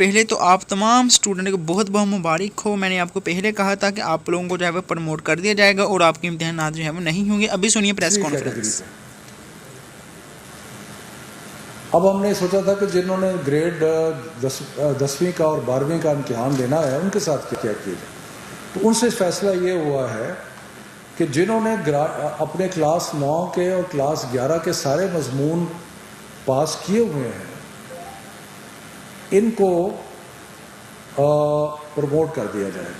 پہلے تو آپ تمام اسٹوڈنٹ کو بہت بہت مبارک ہو. میں نے آپ کو پہلے کہا تھا کہ آپ لوگوں کو جو ہے وہ پروموٹ کر دیا جائے گا اور آپ کے امتحانات جو ہے وہ نہیں ہوں گے. ابھی سنیے پریس کانفرنس. اب ہم نے سوچا تھا کہ جنہوں نے گریڈ 10ویں کا اور 12ویں کا امتحان دینا ہے ان کے ساتھ کیا کیا جائے. تو ان سے فیصلہ یہ ہوا ہے کہ جنہوں نے اپنے کلاس 9 کے اور کلاس 11 کے سارے مضمون پاس کیے ہوئے ہیں ان کو پروموٹ کر دیا جائے.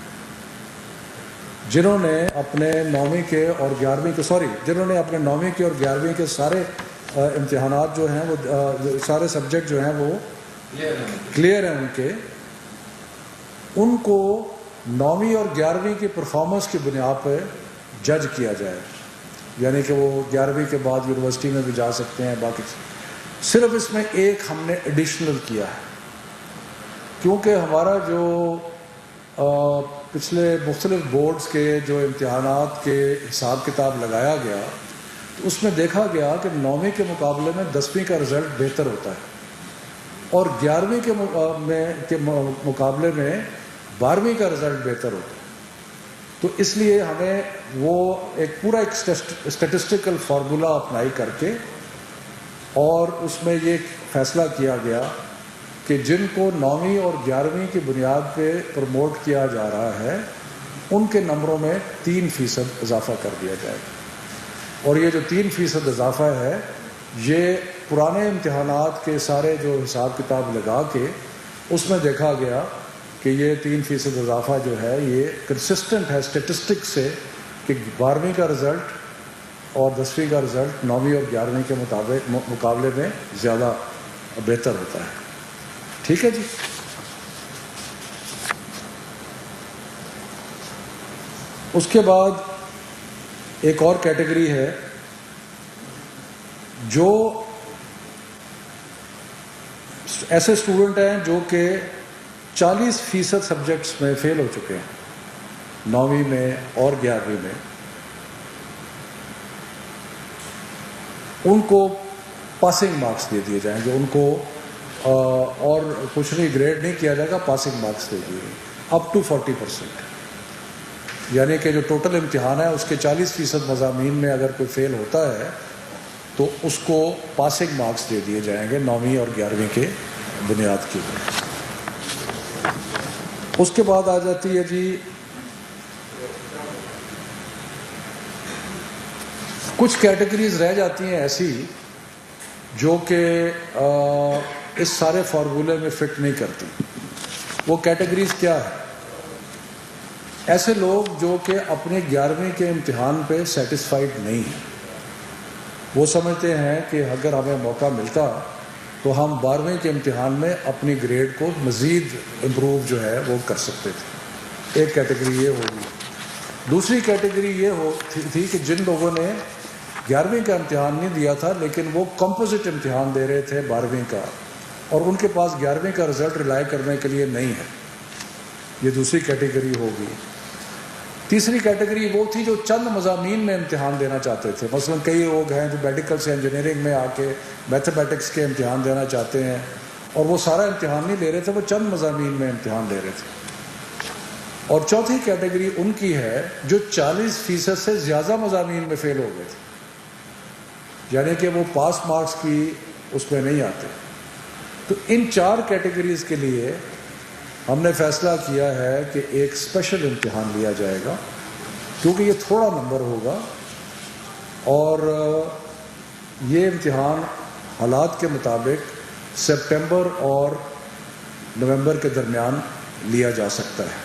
جنہوں نے اپنے 9ویں کے اور 11ویں کے جنہوں نے اپنے 9ویں کے اور 11ویں کے سارے امتحانات جو ہیں وہ سارے سبجیکٹ جو ہیں وہ کلیئر ہیں ان کو 9ویں اور 11ویں کی پرفارمنس کی بنیاد پہ جج کیا جائے. یعنی کہ وہ 11ویں کے بعد یونیورسٹی میں بھی جا سکتے ہیں. باقی صرف اس میں ایک ہم نے ایڈیشنل کیا ہے کیونکہ ہمارا جو پچھلے مختلف بورڈز کے جو امتحانات کے حساب کتاب لگایا گیا تو اس میں دیکھا گیا کہ 9ویں کے مقابلے میں 10ویں کا رزلٹ بہتر ہوتا ہے اور 11ویں کے مقابلے میں 12ویں کا رزلٹ بہتر ہوتا ہے. تو اس لیے ہمیں وہ ایک پورا اسٹیٹسٹیکل فارمولا اپنائی کر کے اور اس میں یہ فیصلہ کیا گیا کہ جن کو 9ویں اور 11ویں کی بنیاد پہ پروموٹ کیا جا رہا ہے ان کے نمبروں میں 3% اضافہ کر دیا جائے گا. اور یہ جو 3% اضافہ ہے یہ پرانے امتحانات کے سارے جو حساب کتاب لگا کے اس میں دیکھا گیا کہ یہ 3% اضافہ جو ہے یہ کنسسٹنٹ ہے اسٹیٹسٹک سے کہ 12ویں کا رزلٹ اور 10ویں کا رزلٹ 9ویں اور 11ویں کے مقابلے میں زیادہ بہتر ہوتا ہے. ٹھیک ہے جی. اس کے بعد ایک اور کیٹیگری ہے جو ایسے اسٹوڈنٹ ہیں جو کہ 40% سبجیکٹس میں فیل ہو چکے ہیں 9ویں میں اور 11ویں میں. ان کو پاسنگ مارکس دے دیے جائیں گے. ان کو اور کچھ نہیں گریڈ نہیں کیا جائے گا, پاسنگ مارکس دے دیے اپ ٹو 40%. یعنی کہ جو ٹوٹل امتحان ہے اس کے 40% مضامین میں اگر کوئی فیل ہوتا ہے تو اس کو پاسنگ مارکس دے دیے جائیں گے 9ویں اور 11ویں کے بنیاد کے اوپر. اس کے بعد آ جاتی ہے جی کچھ کیٹیگریز رہ جاتی ہیں ایسی جو کہ اس سارے فارمولے میں فٹ نہیں کرتی. وہ کیٹیگریز کیا ہے؟ ایسے لوگ جو کہ اپنے 11ویں کے امتحان پہ سیٹسفائیڈ نہیں ہیں. وہ سمجھتے ہیں کہ اگر ہمیں موقع ملتا تو ہم 12ویں کے امتحان میں اپنی گریڈ کو مزید امپروو جو ہے وہ کر سکتے تھے. ایک کیٹیگری یہ ہوگی. دوسری کیٹیگری یہ تھی کہ جن لوگوں نے 11ویں کا امتحان نہیں دیا تھا لیکن وہ کمپوزٹ امتحان دے رہے تھے 12ویں کا اور ان کے پاس 11ویں کا رزلٹ ریلائی کرنے کے لیے نہیں ہے. یہ دوسری کیٹیگری ہوگی. تیسری کیٹیگری وہ تھی جو چند مضامین میں امتحان دینا چاہتے تھے. مثلا کئی لوگ ہیں جو میڈیکل سے انجینئرنگ میں آ کے میتھمیٹکس کے امتحان دینا چاہتے ہیں اور وہ سارا امتحان نہیں لے رہے تھے, وہ چند مضامین میں امتحان دے رہے تھے. اور چوتھی کیٹیگری ان کی ہے جو 40% سے زیادہ مضامین میں فیل ہو گئے تھے, یعنی کہ وہ پاس مارکس کی اس میں نہیں آتے. تو ان 4 کیٹیگریز کے لیے ہم نے فیصلہ کیا ہے کہ ایک اسپیشل امتحان لیا جائے گا کیونکہ یہ تھوڑا نمبر ہوگا اور یہ امتحان حالات کے مطابق سپٹمبر اور نومبر کے درمیان لیا جا سکتا ہے.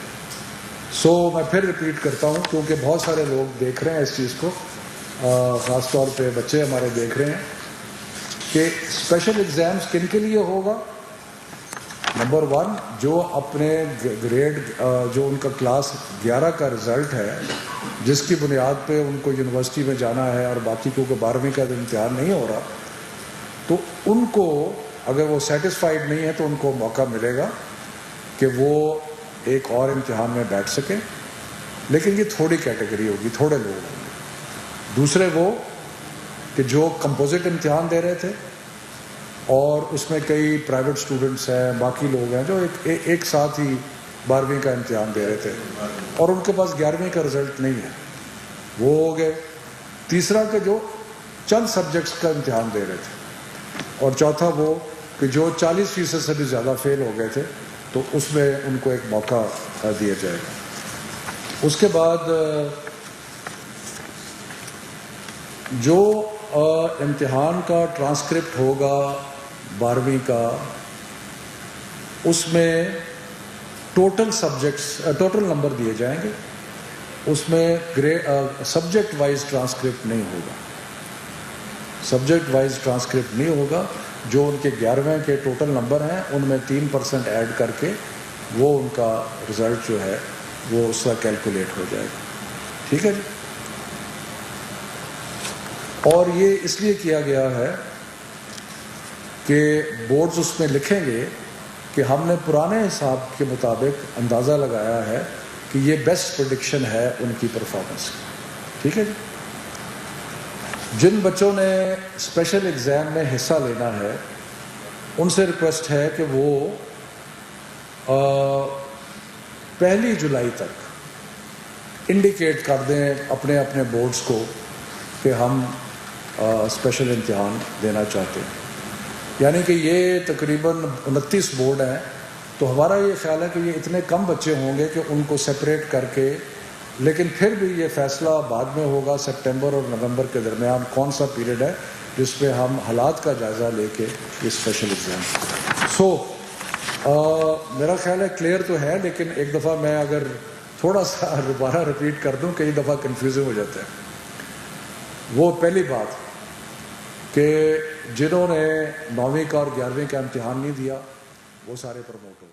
میں پھر ریپیٹ کرتا ہوں کیونکہ بہت سارے لوگ دیکھ رہے ہیں اس چیز کو, خاص طور پہ بچے ہمارے دیکھ رہے ہیں کہ اسپیشل ایگزامز کن کے لیے ہوگا. نمبر 1 جو اپنے گریڈ جو ان کا کلاس 11 کا رزلٹ ہے جس کی بنیاد پہ ان کو یونیورسٹی میں جانا ہے اور باقی کو 12ویں کا امتحان نہیں ہو رہا تو ان کو اگر وہ سیٹسفائیڈ نہیں ہے تو ان کو موقع ملے گا کہ وہ ایک اور امتحان میں بیٹھ سکیں. لیکن یہ تھوڑی کیٹیگری ہوگی, تھوڑے لوگ ہوں گے. دوسرے وہ کہ جو کمپوزٹ امتحان دے رہے تھے اور اس میں کئی پرائیویٹ اسٹوڈنٹس ہیں، باقی لوگ ہیں جو ایک ساتھ ہی 12ویں کا امتحان دے رہے تھے اور ان کے پاس 11ویں کا رزلٹ نہیں ہے، وہ ہو گئے۔ تیسرا کہ جو چند سبجیکٹس کا امتحان دے رہے تھے، اور چوتھا وہ کہ جو 40% سے بھی زیادہ فیل ہو گئے تھے، تو اس میں ان کو ایک موقع دیا جائے گا۔ اس کے بعد جو امتحان کا ٹرانسکرپٹ ہوگا 12ویں کا، اس میں ٹوٹل نمبر دیے جائیں گے، اس میں سبجیکٹ وائز ٹرانسکرپٹ نہیں ہوگا، سبجیکٹ وائز ٹرانسکرپٹ نہیں ہوگا۔ جو ان کے 11ویں کے ٹوٹل نمبر ہیں ان میں 3% ایڈ کر کے وہ ان کا رزلٹ جو ہے وہ اس کا کیلکولیٹ ہو جائے گا، ٹھیک ہے جی۔ اور یہ اس لیے کیا گیا ہے کہ بورڈز اس میں لکھیں گے کہ ہم نے پرانے حساب کے مطابق اندازہ لگایا ہے کہ یہ بیسٹ پریڈکشن ہے ان کی پرفارمنس کی، ٹھیک ہے جی۔ جن بچوں نے اسپیشل ایگزام میں حصہ لینا ہے ان سے ریکویسٹ ہے کہ وہ 1 جولائی تک انڈیکیٹ کر دیں اپنے اپنے بورڈز کو کہ ہم اسپیشل امتحان دینا چاہتے ہیں۔ یعنی کہ یہ تقریباً 29 بورڈ ہیں، تو ہمارا یہ خیال ہے کہ یہ اتنے کم بچے ہوں گے کہ ان کو سپریٹ کر کے، لیکن پھر بھی یہ فیصلہ بعد میں ہوگا سپٹمبر اور نومبر کے درمیان کون سا پیریڈ ہے جس میں ہم حالات کا جائزہ لے کے یہ اسپیشل ایگزام۔ میرا خیال ہے کلیئر تو ہے، لیکن ایک دفعہ میں اگر تھوڑا سا دوبارہ ریپیٹ کر دوں، کئی دفعہ کنفیوژن ہو جاتا ہے۔ وہ پہلی بات کہ جنہوں نے 9ویں کا اور 11ویں کا امتحان نہیں دیا وہ سارے پروموٹ ہو۔